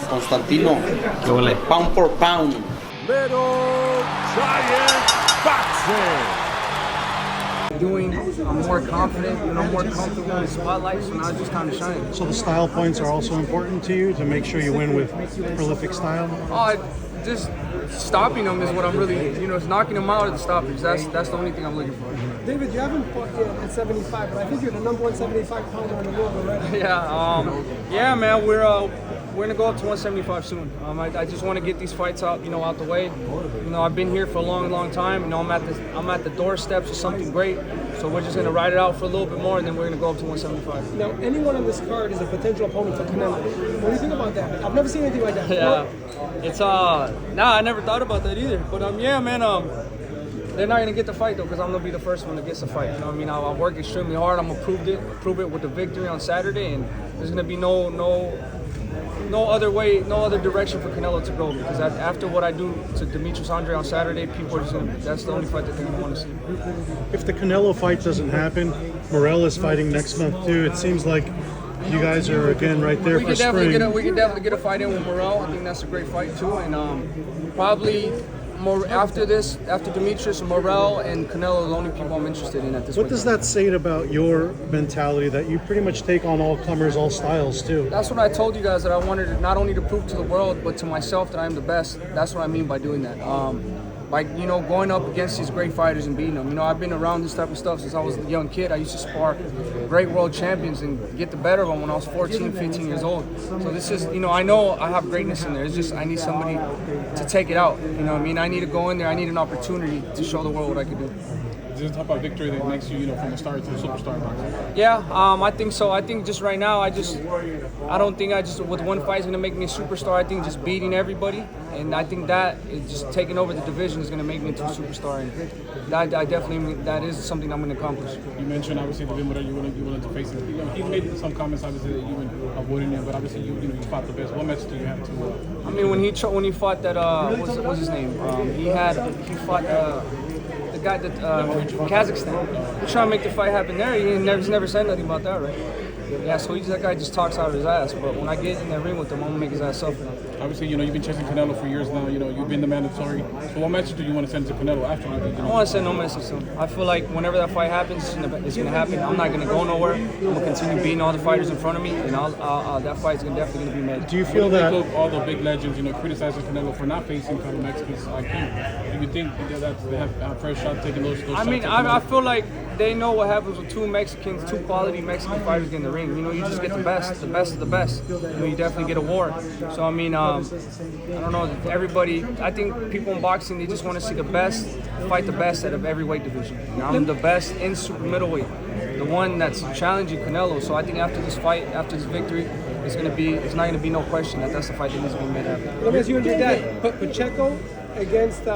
Constantino, Qué huele. pound for pound. Little Giant Boxing. I'm more confident, more comfortable in the spotlight, so now it's just time to shine. So the style points are also important to you to make sure you win with prolific style? Just stopping them is what I'm really, it's knocking them out of the stoppage. That's the only thing I'm looking for. David, you haven't fought yet at 75, but I think you're the number one 75 pounder in the world already. Yeah, man, we're gonna go up to 175 soon. I just want to get these fights out, out the way. I've been here for a long time. I'm at the doorsteps of something great. So we're just gonna ride it out for a little bit more, and then we're gonna go up to 175. Now, anyone on this card is a potential opponent for Canelo. What do you think about that? I've never seen anything like that. Yeah, it's I never thought about that either. But yeah, man, they're not gonna get the fight though, because I'm gonna be the first one that gets the fight. I'll work extremely hard. I'm gonna prove it with the victory on Saturday, and there's gonna be no other way, no other direction for Canelo to go, because after what I do to Demetrius Andrade on Saturday, people are just that's the only fight that they're gonna want to see. If the Canelo fight doesn't happen, Morell is fighting next month too. It seems like you guys are again right there for spring. We can definitely get a fight in with Morell. I think that's a great fight too, and probably more after Demetrius, Morell and Canelo are the only people I'm interested in at this point. What does that say about your mentality that you pretty much take on all comers, all styles too? That's what I told you guys, that I wanted not only to prove to the world, but to myself that I'm the best. That's what I mean by doing that. Going up against these great fighters and beating them. I've been around this type of stuff since I was a young kid. I used to spar great world champions and get the better of them when I was 14, 15 years old. So this is, I know I have greatness in there. It's just I need somebody to take it out. I need to go in there. I need an opportunity to show the world what I can do. Is this the type of victory that makes you, from a star to a superstar? Yeah, I think so. I think just right now, I don't think with one fight is going to make me a superstar. I think just beating everybody, and I think that just taking over the division is going to make me into a superstar. And I definitely, that is something I'm going to accomplish. You mentioned obviously David Morrell, you willing to face him. He's made some comments obviously that you've been avoiding him, but obviously you fought the best. What message do you have to? When he fought that what's his name? He fought. The guy that from Kazakhstan. We're trying to make the fight happen there. He's never said nothing about that, right? Yeah, so that guy just talks out of his ass. But when I get in that ring with him, I'm gonna make his ass suffer. Obviously, you've been chasing Canelo for years now. You've been the mandatory. So what message do you want to send to Canelo after you beat him? I want to send no message to him. I feel like whenever that fight happens, it's gonna happen. I'm not gonna go nowhere. I'm gonna continue beating all the fighters in front of me, and that fight's definitely gonna be made. Do you feel that all the big legends, criticizing Canelo for not facing fellow Mexicans like you? Do you think that they have first shot taking those shots? I feel like they know what happens with two quality Mexican fighters get in the ring. You just get the best of the best. You definitely get a war. So I don't know. Everybody, I think people in boxing, they just want to see the best fight the best out of every weight division. I'm the best in super middleweight, the one that's challenging Canelo. So I think after this fight, after this victory, it's not gonna be no question that that's the fight that needs to be made after. Let me ask you and your dad. Pacheco against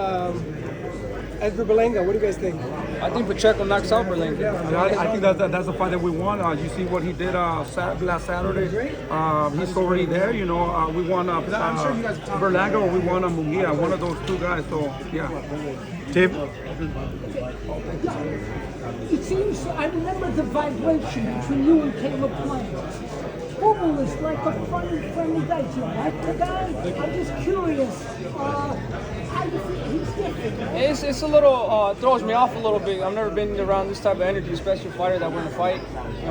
Edgar Berlanga. What do you guys think? I think Pacheco knocks out Berlanga. I think that's the fight that we won. You see what he did last Saturday. He's already there. We won Berlanga or we won Munguia, one of those two guys. So yeah. Dave? It seems I remember the vibration between you and Caleb Plant. Boo Boo is like a funny, friendly guy. Do you like the guy? I'm just curious. How do you feel? He's different. It's a little throws me off a little bit. I've never been around this type of energy, especially a fighter that we're in a fight.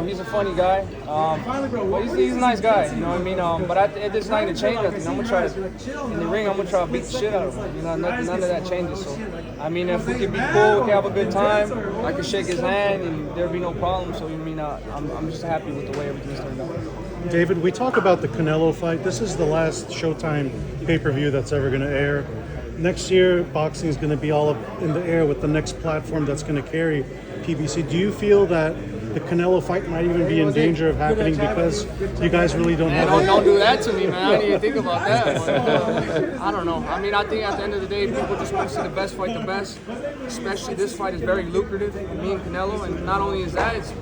He's a funny guy. But he's a nice guy. You know what I mean? But it's not gonna change nothing. I'm gonna try in the ring. I'm gonna try to beat the shit out of him. None of that changes. So if we can be cool, we can have a good time. I can shake his hand and there'll be no problem. So I'm just happy with the way everything's turned out. David, we talk about the Canelo fight. This is the last Showtime pay-per-view that's ever going to air. Next year, boxing is going to be all up in the air with the next platform that's going to carry PBC. Do you feel that the Canelo fight might even be in danger of happening because you guys really don't have Don't do that to me, man. I didn't even think about that. But, I don't know. I think at the end of the day, people just want to see the best fight the best. Especially this fight is very lucrative, me and Canelo. And not only is that, it's